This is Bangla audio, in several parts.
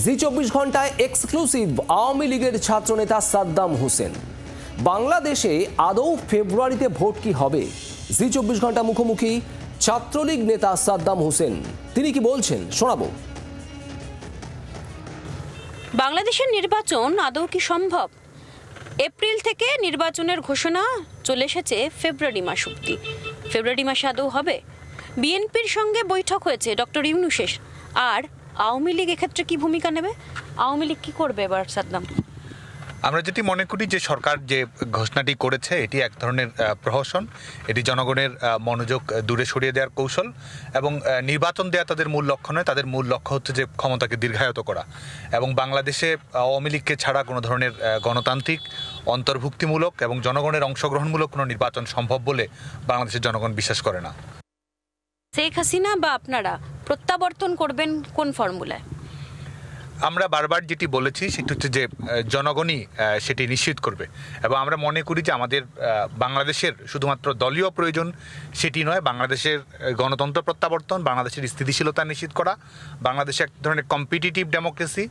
জি 24 ঘন্টায় এক্সক্লুসিভ আওয়ামী লীগের ছাত্রনেতা সাদ্দাম হোসেন। বাংলাদেশে আদৌ ফেব্রুয়ারিতে ভোট কি হবে? জি 24 ঘন্টা মুখোমুখি ছাত্রলীগ নেতা সাদ্দাম হোসেন, তিনি কি বলছেন শোনাবো। বাংলাদেশের নির্বাচন আদৌ কি সম্ভব? এপ্রিল থেকে নির্বাচনের ঘোষণা চলে এসেছে ফেব্রুয়ারি মাস অবধি। ফেব্রুয়ারি মাসে আদৌ হবে? বিএনপির সঙ্গে বৈঠক হয়েছে ডক্টর ইউনূসের। আর আওয়ামী লীগ এক্ষেত্রে কি ভূমিকা নেবে? আওয়ামী লীগ কি করবে এবার সাদ্দাম? আমরা যেটি মনে করি যে সরকার যে ঘোষণাটি করেছে এটি এক ধরনের প্রহসন, এটি জনগণের মনোযোগ দূরে সরিয়ে দেওয়ার কৌশল এবং নির্বাচন দেওয়া তাদের মূল লক্ষ্য নয়। তাদের মূল লক্ষ্য হচ্ছে যে ক্ষমতাকে দীর্ঘায়িত করা এবং বাংলাদেশে আওয়ামী লীগকে ছাড়া কোনো ধরনের গণতান্ত্রিক, অন্তর্ভুক্তিমূলক এবং জনগণের অংশগ্রহণমূলক কোনো নির্বাচন সম্ভব বলে বাংলাদেশের জনগণ বিশ্বাস করে না। শেখ হাসিনা বা আপনারা প্রত্যাবর্তন করবেন কোন ফর্মুলায়? আমরা বারবার যেটি বলেছি সেটি হচ্ছে যে জনগণই সেটি নিশ্চিত করবে এবং আমরা মনে করি যে আমাদের বাংলাদেশের শুধুমাত্র দলীয় প্রয়োজন সেটি নয়, বাংলাদেশের গণতন্ত্র প্রত্যাবর্তন, বাংলাদেশের স্থিতিশীলতা নিশ্চিত করা, বাংলাদেশে এক ধরনের কম্পিটিটিভ ডেমোক্রেসি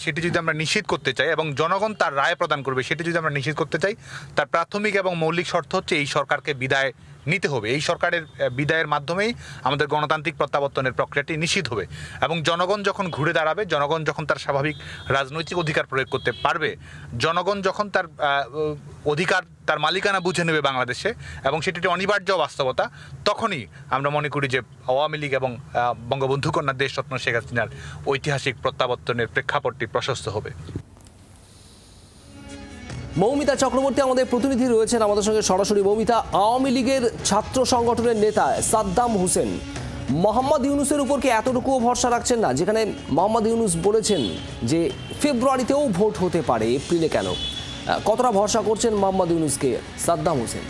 সেটি যদি আমরা নিশ্চিত করতে চাই এবং জনগণ তার রায় প্রদান করবে সেটি যদি আমরা নিশ্চিত করতে চাই, তার প্রাথমিক এবং মৌলিক শর্ত হচ্ছে এই সরকারকে বিদায় নিতে হবে। এই সরকারের বিদায়ের মাধ্যমেই আমাদের গণতান্ত্রিক প্রত্যাবর্তনের প্রক্রিয়াটি নিশ্চিত হবে এবং জনগণ যখন ঘুরে দাঁড়াবে, জনগণ যখন তার স্বাভাবিক রাজনৈতিক অধিকার প্রয়োগ করতে পারবে, জনগণ যখন তার অধিকার, তার মালিকানা বুঝে নেবে বাংলাদেশে এবং সেটি অনিবার্য বাস্তবতা, তখনই আমরা মনে করি যে আওয়ামী লীগ এবং বঙ্গবন্ধু কন্যা দেশরত্ন শেখ হাসিনার ঐতিহাসিক প্রত্যাবর্তনের প্রেক্ষাপটটি প্রশস্ত হবে। মৌমিতা চক্রবর্তী আমাদের প্রতিনিধি রয়েছেন আমাদের সঙ্গে সরাসরি। মৌমিতা, আওয়ামী লীগের ছাত্র সংগঠনের নেতা সাদ্দাম হোসেন মোহাম্মদ ইউনূসের উপর কি এতটুকুও ভরসা রাখছেন না, যেখানে মোহাম্মদ ইউনূস বলেছেন যে ফেব্রুয়ারিতেও ভোট হতে পারে, এপ্রিলে কেন? কতটা ভরসা করছেন মোহাম্মদ ইউনূসকে সাদ্দাম হোসেন?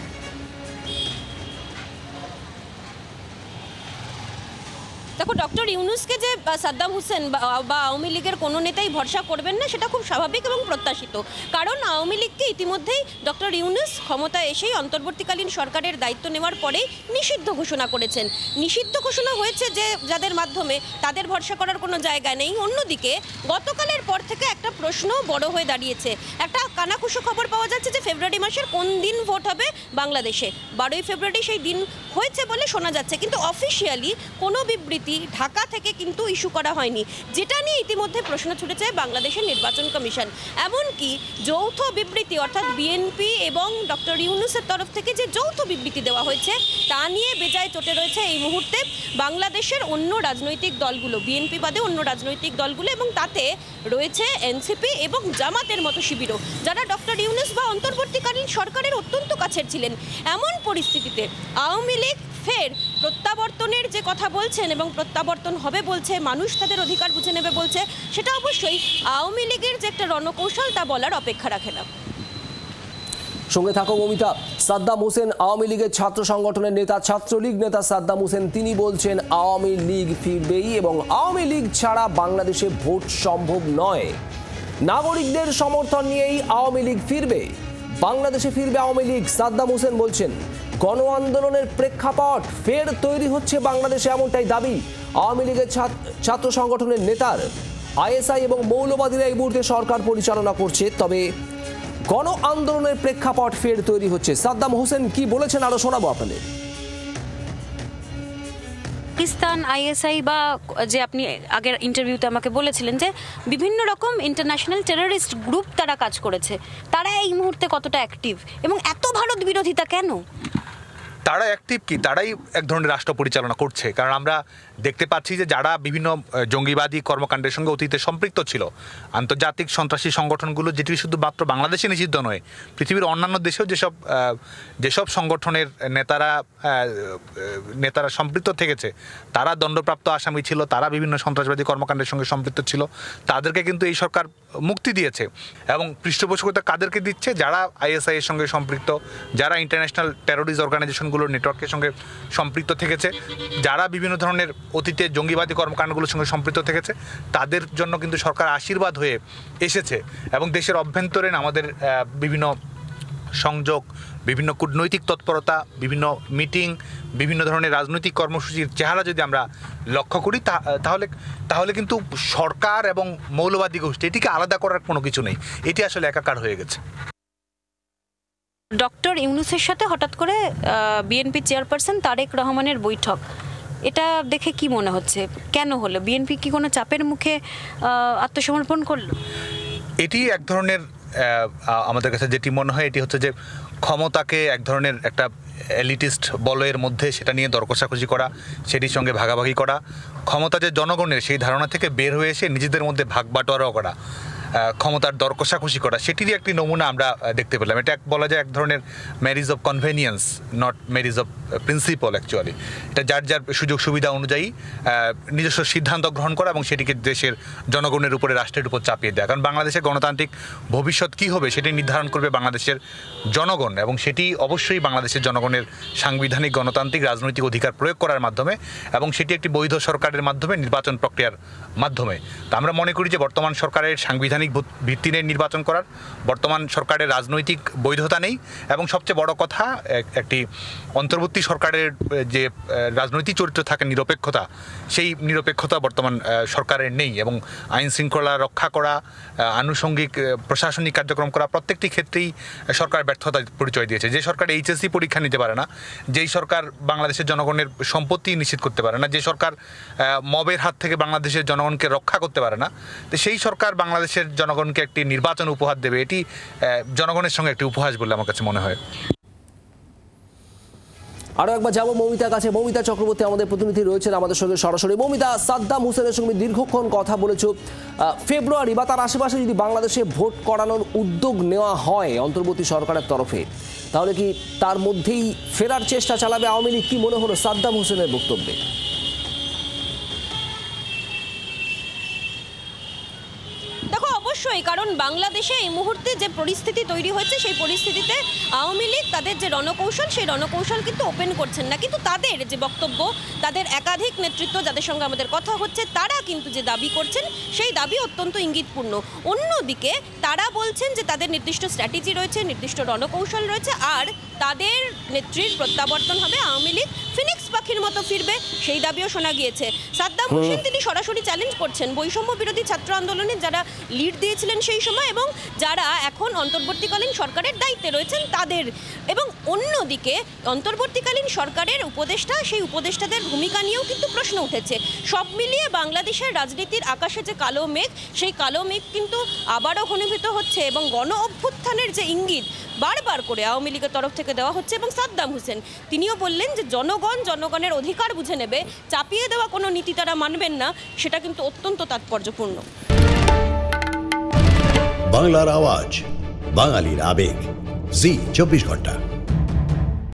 দেখো, ডক্টর ইউনূসকে যে সাদ্দাম হোসেন বা আওয়ামী লীগের কোনো নেতাই ভরসা করবেন না সেটা খুব স্বাভাবিক এবং প্রত্যাশিত। কারণ আওয়ামী লীগকে ইতিমধ্যেই ডক্টর ইউনূস ক্ষমতায় এসেই অন্তর্বর্তীকালীন সরকারের দায়িত্ব নেওয়ার পরেই নিষিদ্ধ ঘোষণা করেছেন। নিষিদ্ধ ঘোষণা হয়েছে যে যাদের মাধ্যমে, তাদের ভরসা করার কোনো জায়গা নেই। অন্যদিকে গতকালের পর থেকে একটা প্রশ্ন বড় হয়ে দাঁড়িয়েছে। একটা কানাঘুষো খবর পাওয়া যাচ্ছে যে ফেব্রুয়ারি মাসের কোন দিন ভোট হবে বাংলাদেশে। 12ই ফেব্রুয়ারি সেই দিন হয়েছে বলে শোনা যাচ্ছে, কিন্তু অফিসিয়ালি কোনো বিবৃতি ঢাকা থেকে কিন্তু ইস্যু করা হয়নি, যেটা নিয়ে ইতিমধ্যে প্রশ্ন ছুটেছে বাংলাদেশের নির্বাচন কমিশন। এমনকি যৌথ বিবৃতি, অর্থাৎ বিএনপি এবং ডক্টর ইউনূসের তরফ থেকে যে যৌথ বিবৃতি দেওয়া হয়েছে তা নিয়ে বেজায় চটে রয়েছে এই মুহূর্তে বাংলাদেশের অন্য রাজনৈতিক দলগুলো, বিএনপি বাদে অন্য রাজনৈতিক দলগুলো, এবং তাতে রয়েছে এনসিপি এবং জামাতের মতো শিবিরও, যারা ডক্টর ইউনূস বা অন্তর্বর্তীকালীন সরকারের অত্যন্ত কাছের ছিলেন। এমন পরিস্থিতিতে আওয়ামী লীগ ফের প্রত্যাবর্তনের যে কথা বলছেন এবং প্রত্যাবর্তন হবে বলছে, মানুষ তাদের অধিকার বুঝে নেবে বলছে, সেটা অবশ্যই আওয়ামী লীগের যে একটা রণকৌশল তা বলার অপেক্ষা রাখে না। সঙ্গে থাকো মৌমিতা। সাদ্দাম হোসেন আওয়ামী লীগের ছাত্র সংগঠনের নেতা, ছাত্রলীগ নেতা সাদ্দাম হোসেন, তিনি বলছেন আওয়ামী লীগ ফিরবেই এবং আওয়ামী লীগ ছাড়া বাংলাদেশে ভোট সম্ভব নয়। নাগরিকদের সমর্থন নিয়েই আওয়ামী লীগ ফিরবে, বাংলাদেশে ফিরবে আওয়ামী লীগ। সাদ্দাম হোসেন বলছেন গণ আন্দোলনের প্রেক্ষাপট ফের তৈরি হচ্ছে বাংলাদেশে, এমনটাই দাবি আওয়ামী লীগের ছাত্র সংগঠনের নেতার। আইএসআই এবং মৌলবাদীরা এই মুহূর্তে সরকার পরিচালনা করছে, তবে গণ আন্দোলনের প্রেক্ষাপট ফের তৈরি হচ্ছে। সাদ্দাম হোসেন কি বলেছেন আরো শোনাবো আপনাদের। পাকিস্তান, আইএসআই বা যে আপনি আগের ইন্টারভিউতে আমাকে বলেছিলেন যে বিভিন্ন রকম ইন্টারন্যাশনাল টেররিস্ট গ্রুপ তারা কাজ করেছে, তারা এই মুহূর্তে কতটা অ্যাক্টিভ এবং এত ভারত বিরোধিতা কেন? তারা অ্যাক্টিভ কি? তারাই এক ধরনের রাষ্ট্র পরিচালনা করছে। কারণ আমরা দেখতে পাচ্ছি যে যারা বিভিন্ন জঙ্গিবাদী কর্মকাণ্ডের সঙ্গে অতীতে সম্পৃক্ত ছিল, আন্তর্জাতিক সন্ত্রাসী সংগঠনগুলো, যেটি শুধুমাত্র বাংলাদেশে নিষিদ্ধ নয়, পৃথিবীর অন্যান্য দেশেও যেসব সংগঠনের নেতারা সম্পৃক্ত থেকেছে, তারা দণ্ডপ্রাপ্ত আসামি ছিল, তারা বিভিন্ন সন্ত্রাসবাদী কর্মকাণ্ডের সঙ্গে সম্পৃক্ত ছিল, তাদেরকে কিন্তু এই সরকার মুক্তি দিয়েছে। এবং পৃষ্ঠপোষকতা কাদেরকে দিচ্ছে? যারা আইএসআই এর সঙ্গে সম্পৃক্ত, যারা ইন্টারন্যাশনাল টেরোরিস্ট অর্গানাইজেশনগুলোর নেটওয়ার্কের সঙ্গে সম্পৃক্ত থেকেছে, যারা বিভিন্ন ধরনের অতীতে জঙ্গিবাদী কর্মকাণ্ডগুলোর সঙ্গে সম্পৃক্ত থেকেছে, তাদের জন্য কিন্তু সরকার আশীর্বাদ হয়ে এসেছে। এবং দেশের অভ্যন্তরীণ আমাদের বিভিন্ন সংযোগ, বিভিন্ন কূটনৈতিক তৎপরতা, বিভিন্ন মিটিং, বিভিন্ন ধরনের রাজনৈতিক কর্মসূচির চেহারা যদি আমরা লক্ষ্য করি তাহলে কিন্তু সরকার এবং মৌলবাদী গোষ্ঠী এটিকে আলাদা করার কোনো কিছু নেই। এটি আসলে একাকার হয়ে গেছে। ডক্টর ইউনূসের সাথে হঠাৎ করে বিএনপি চেয়ারপারসন তারেক রহমানের বৈঠক, এটা দেখে কি মনে হচ্ছে, কেন হলো? বিএনপি কি কোনো চাপের মুখে আত্মসমর্পণ করলো? এটি এক ধরনের আমাদের কাছে যেটি মনে হয় এটি হচ্ছে যে ক্ষমতাকে এক ধরনের একটা এলিটিস্ট বলয়ের মধ্যে সেটা নিয়ে দর কষাকষি করা, সেটির সঙ্গে ভাগাভাগি করা, ক্ষমতা যে জনগণের সেই ধারণা থেকে বের হয়ে এসে নিজেদের মধ্যে ভাগ বাটোয়ারাও করা, ক্ষমতার দর কষাকষি করা, সেটিরই একটি নমুনা আমরা দেখতে পেলাম। এটা বলা যায় এক ধরনের marriage of convenience, not marriage of principle. Actually এটা যার যার সুযোগ সুবিধা অনুযায়ী নিজস্ব সিদ্ধান্ত গ্রহণ করা এবং সেটিকে দেশের জনগণের উপরে, রাষ্ট্রের উপর চাপিয়ে দেওয়া। কারণ বাংলাদেশের গণতান্ত্রিক ভবিষ্যৎ কী হবে সেটি নির্ধারণ করবে বাংলাদেশের জনগণ, এবং সেটি অবশ্যই বাংলাদেশের জনগণের সাংবিধানিক গণতান্ত্রিক রাজনৈতিক অধিকার প্রয়োগ করার মাধ্যমে, এবং সেটি একটি বৈধ সরকারের মাধ্যমে, নির্বাচন প্রক্রিয়ার মাধ্যমে। তা আমরা মনে করি যে বর্তমান সরকারের সাংবিধানিক ভিত্তি নিয়ে নির্বাচন করার, বর্তমান সরকারের রাজনৈতিক বৈধতা নেই, এবং সবচেয়ে বড় কথা একটি অন্তর্বর্তী সরকারের যে রাজনৈতিক চরিত্র থাকে নিরপেক্ষতা, সেই নিরপেক্ষতা বর্তমান সরকারের নেই, এবং আইন শৃঙ্খলা রক্ষা করা, আনুষঙ্গিক প্রশাসনিক কার্যক্রম করা, প্রত্যেকটি ক্ষেত্রেই সরকার ব্যর্থতা পরিচয় দিয়েছে। যে সরকার এইচএসসি পরীক্ষা নিতে পারে না, যেই সরকার বাংলাদেশের জনগণের সম্পত্তি নিশ্চিত করতে পারে না, যে সরকার মবের হাত থেকে বাংলাদেশের জনগণকে রক্ষা করতে পারে না, তো সেই সরকার বাংলাদেশের জনগণকে একটি নির্বাচন উপহার দেবে, এটি জনগণের সঙ্গে একটি উপহাস বলে আমার কাছে মনে হয়। আরও একবার যাবো মৌমিতার কাছে। মৌমিতা চক্রবর্তী আমাদের প্রতিনিধি রয়েছেন আমাদের সঙ্গে সরাসরি। মৌমিতা, সাদ্দাম হোসেনের সঙ্গে দীর্ঘক্ষণ কথা বলেছ। ফেব্রুয়ারি বা তার আশেপাশে যদি বাংলাদেশে ভোট করানোর উদ্যোগ নেওয়া হয় অন্তর্বর্তী সরকারের তরফে, তাহলে কি তার মধ্যেই ফেরার চেষ্টা চালাবে আওয়ামী লীগ? কি মনে হলো সাদ্দাম হোসেনের বক্তব্যে? অবশ্যই, কারণ বাংলাদেশে এই মুহূর্তে যে পরিস্থিতি তৈরি হয়েছে সেই পরিস্থিতিতে আওয়ামী লীগ তাদের যে রণকৌশল, সেই রণকৌশল কিন্তু ওপেন করছেন না। কিন্তু তাদের যে বক্তব্য, তাদের একাধিক নেতৃত্ব যাদের সঙ্গে আমাদের কথা হচ্ছে, তারা কিন্তু যে দাবি করছেন সেই দাবি অত্যন্ত ইঙ্গিতপূর্ণ। অন্যদিকে তারা বলছেন যে তাদের নির্দিষ্ট স্ট্র্যাটেজি রয়েছে, নির্দিষ্ট রণকৌশল রয়েছে, আর তাদের নেত্রীর প্রত্যাবর্তন হবে, আওয়ামী লীগ ফিনিক্স পাখির মতো ফিরবে, সেই দাবিও শোনা গিয়েছে। সাদ্দাম হোসেন তিনি সরাসরি চ্যালেঞ্জ করছেন বৈষম্য বিরোধী ছাত্র আন্দোলনে যারা লিড দিয়েছিলেন সেই সময় এবং যারা এখন অন্তর্বর্তীকালীন সরকারের দায়িত্বে রয়েছেন তাদের, এবং অন্যদিকে অন্তর্বর্তীকালীন সরকারের উপদেষ্টা, সেই উপদেষ্টাদের ভূমিকা নিয়েও কিন্তু প্রশ্ন উঠেছে। সব মিলিয়ে বাংলাদেশের রাজনীতির আকাশে যে কালো মেঘ, সেই কালো মেঘ কিন্তু আবারও ঘনীভূত হচ্ছে, এবং গণ অভ্যুত্থানের যে ইঙ্গিত বারবার করে আওয়ামী লীগের তরফ থেকে দেওয়া হচ্ছে। এবং সাদ্দাম হোসেন তিনিও বললেন যে জনগণের অধিকার বুঝে নেবে, চাপিয়ে দেওয়া কোনো নীতি তারা মানবেন না, সেটা কিন্তু অত্যন্ত তাৎপর্যপূর্ণ। বাংলার আওয়াজ, বাঙালির আবেগ, জি 24 ঘন্টা।